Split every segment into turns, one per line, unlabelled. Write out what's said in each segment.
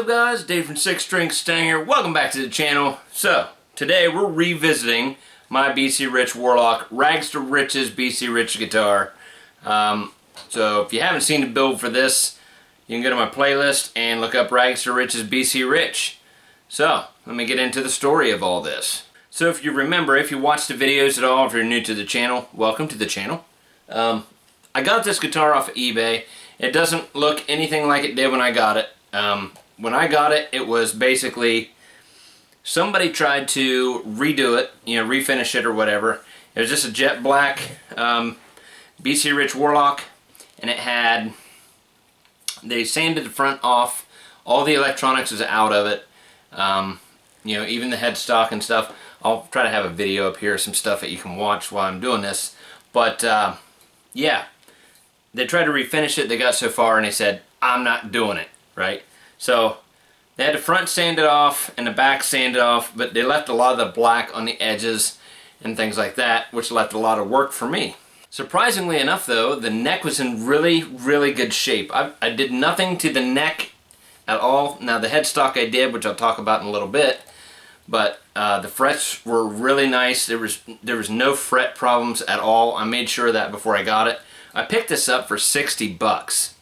up, guys? Dave from 6 String Stang here. Welcome back to the channel. So, today we're revisiting my BC Rich Warlock Rags to Riches BC Rich guitar. So if you haven't seen the build for this, you can go to my playlist and look up Rags to Riches BC Rich. So, let me get into the story of all this. So if you remember, if you watched the videos at all, if you're new to the channel, welcome to the channel. I got this guitar off of eBay. It doesn't look anything like it did when I got it. When I got it, it was basically somebody tried to redo it, refinish it or whatever. It was just a jet black BC Rich Warlock, and it had, they sanded the front off. All the electronics is out of it. Even the headstock and stuff. I'll try to have a video up here, some stuff that you can watch while I'm doing this. But yeah, they tried to refinish it. They got so far and they said, I'm not doing it, right? So they had the front sanded off and the back sanded off, but they left a lot of the black on the edges and things like that, which left a lot of work for me. Surprisingly enough though, the neck was in really, really good shape. I did nothing to the neck at all. Now the headstock I did, which I'll talk about in a little bit, but the frets were really nice. There was no fret problems at all. I made sure of that before I got it. I picked this up for 60 bucks.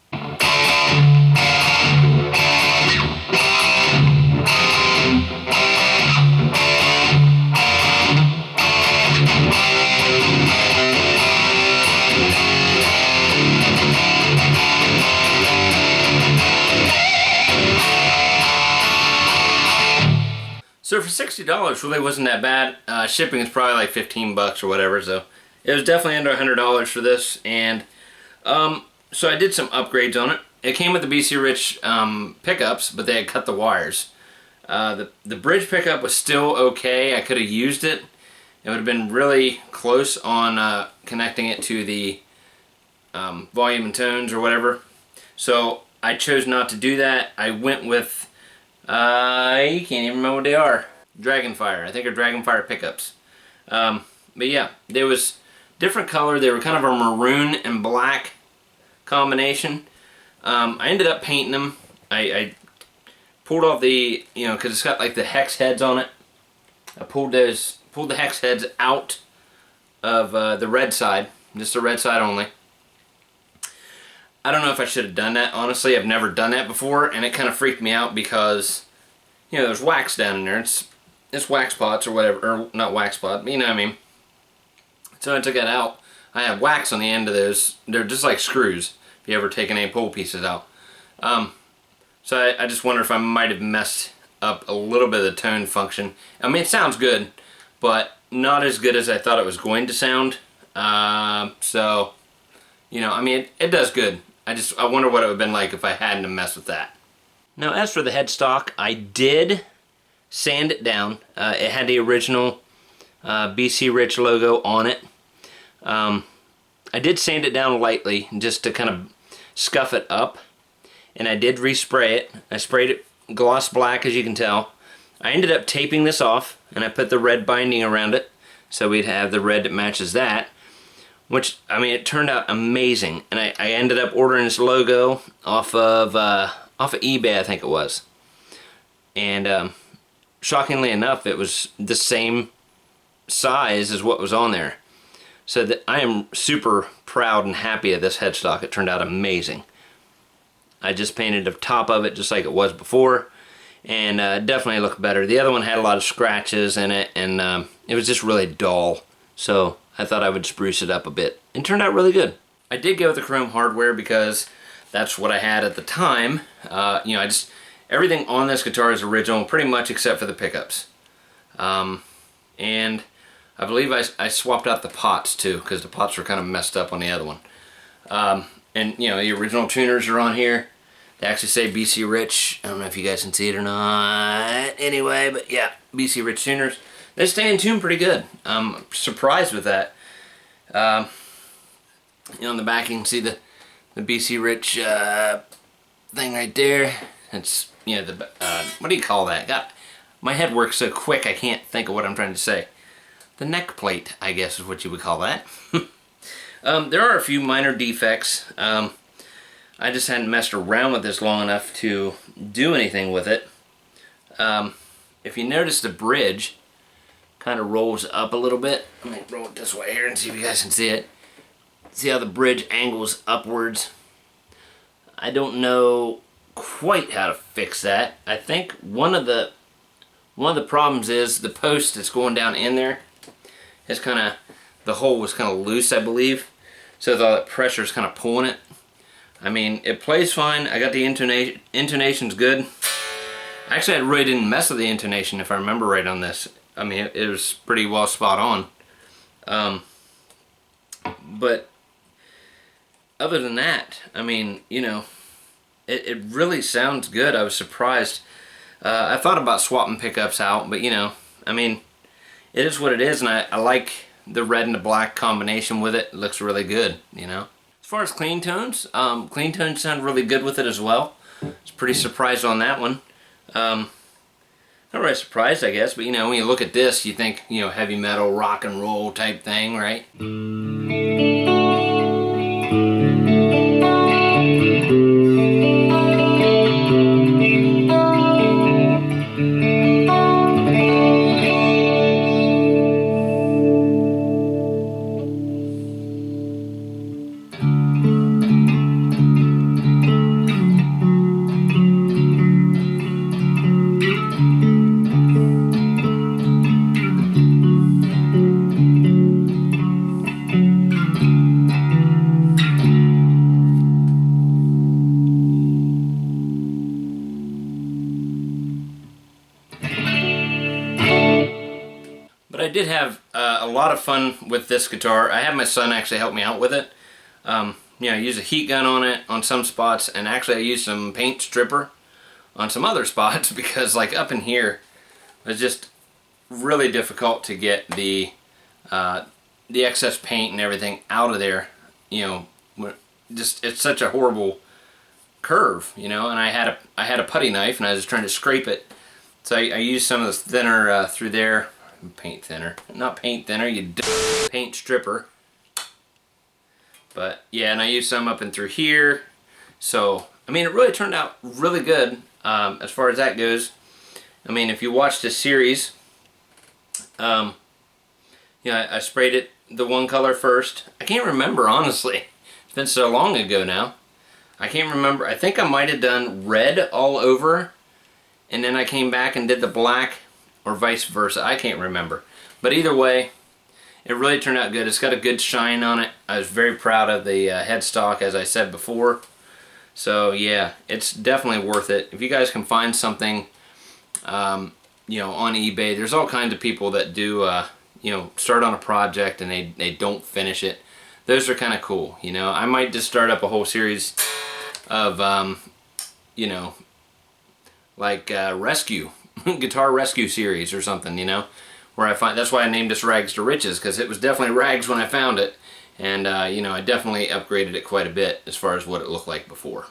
So for $60 really wasn't that bad. Shipping is probably like 15 bucks or whatever, so it was definitely under $100 for this. And so I did some upgrades on it. It came with the BC Rich pickups, but they had cut the wires. The bridge pickup was still okay. I could have used it. It would have been really close on connecting it to the volume and tones or whatever. So I chose not to do that. I went with you can't even remember what they are. Dragonfire. I think they're Dragonfire pickups. But yeah, there was different color. They were kind of a maroon and black combination. I ended up painting them. I pulled off the, because it's got like the hex heads on it. I pulled the hex heads out of the red side, just the red side only. I don't know if I should have done that, honestly. I've never done that before, and it kind of freaked me out because, there's wax down in there. It's wax pots or whatever, or not wax pot, but you know what I mean. So I took it out. I have wax on the end of those. They're just like screws, if you ever taken any pull pieces out. So I just wonder if I might have messed up a little bit of the tone function. I mean, it sounds good, but not as good as I thought it was going to sound. So, I mean, it does good. I wonder what it would have been like if I hadn't messed with that. Now, as for the headstock, I did sand it down. It had the original BC Rich logo on it. I did sand it down lightly just to kind of scuff it up. And I did respray it. I sprayed it gloss black, as you can tell. I ended up taping this off, and I put the red binding around it, so we'd have the red that matches that. Which, I mean, it turned out amazing. And I ended up ordering this logo off of eBay, I think it was. And shockingly enough, it was the same size as what was on there. So that I am super proud and happy of this headstock. It turned out amazing. I just painted the top of it just like it was before, and definitely looked better. The other one had a lot of scratches in it, and it was just really dull. So I thought I would spruce it up a bit. It turned out really good. I did go with the chrome hardware because that's what I had at the time. Everything on this guitar is original, pretty much except for the pickups. And I believe I swapped out the pots too, because the pots were kind of messed up on the other one. And the original tuners are on here. They actually say BC Rich. I don't know if you guys can see it or not. Anyway, but yeah, BC Rich tuners. They stay in tune pretty good. I'm surprised with that. On the back you can see the BC Rich thing right there. It's what do you call that? God, my head works so quick I can't think of what I'm trying to say. The neck plate, I guess, is what you would call that. There are a few minor defects. I just hadn't messed around with this long enough to do anything with it. If you notice, the bridge kind of rolls up a little bit. Let me roll it this way here and see if you guys can see it. See how the bridge angles upwards? I don't know quite how to fix that. I think one of the problems is the post that's going down in there is the hole was kind of loose, I believe. So all that pressure is kind of pulling it. I mean, it plays fine. I got the intonation's good. Actually, I really didn't mess with the intonation if I remember right on this. I mean, it was pretty well spot on. But other than that, I mean, you know, it really sounds good. I was surprised. I thought about swapping pickups out, but you know, I mean, it is what it is, and I like the red and the black combination with it. It looks really good, you know. As far as clean tones sound really good with it as well. I was pretty surprised on that one. Not really surprised, I guess, but you know, when you look at this, you think, you know, heavy metal, rock and roll type thing, right? But I did have a lot of fun with this guitar. I had my son actually help me out with it. You know, I used a heat gun on it on some spots, and actually I used some paint stripper on some other spots because, like, up in here it was just really difficult to get the excess paint and everything out of there. You know, just it's such a horrible curve, you know. And I had a putty knife, and I was trying to scrape it, so I used some of this thinner through there. Paint thinner, not paint thinner, you paint stripper. But yeah, and I used some up and through here. So I mean, it really turned out really good as far as that goes. I mean, if you watch this series, yeah, I sprayed it the one color first. I can't remember, honestly. It's been so long ago now. I can't remember. I think I might have done red all over, and then I came back and did the black, or vice versa. I can't remember. But either way, it really turned out good. It's got a good shine on it. I was very proud of the headstock, as I said before. So yeah, it's definitely worth it. If you guys can find something, you know, on eBay, there's all kinds of people that do, you know, start on a project and they don't finish it. Those are kind of cool, you know. I might just start up a whole series of, you know, like rescue. Guitar rescue series or something, you know, where I find, that's why I named this Rags to Riches, because it was definitely rags when I found it, and you know, I definitely upgraded it quite a bit as far as what it looked like before.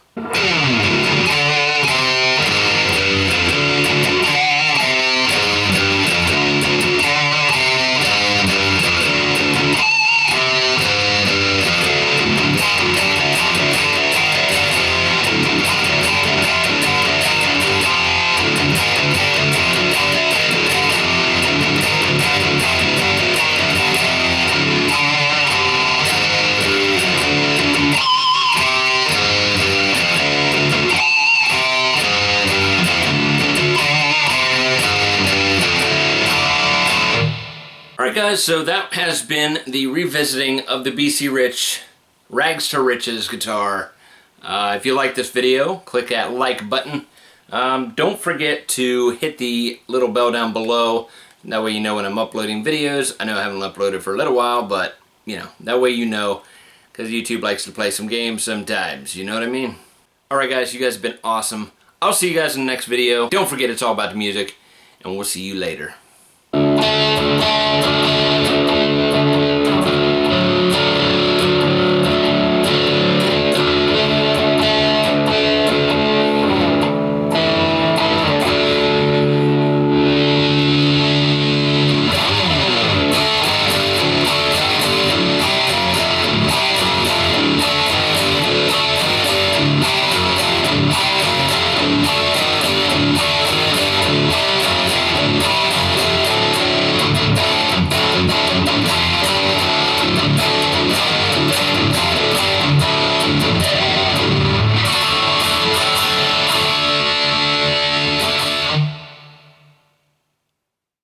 Alright guys, so that has been the revisiting of the BC Rich Rags to Riches guitar. If you like this video, click that like button. Don't forget to hit the little bell down below. That way you know when I'm uploading videos. I know I haven't uploaded for a little while, but you know, that way you know, because YouTube likes to play some games sometimes, you know what I mean? Alright guys, you guys have been awesome. I'll see you guys in the next video. Don't forget, it's all about the music, and we'll see you later.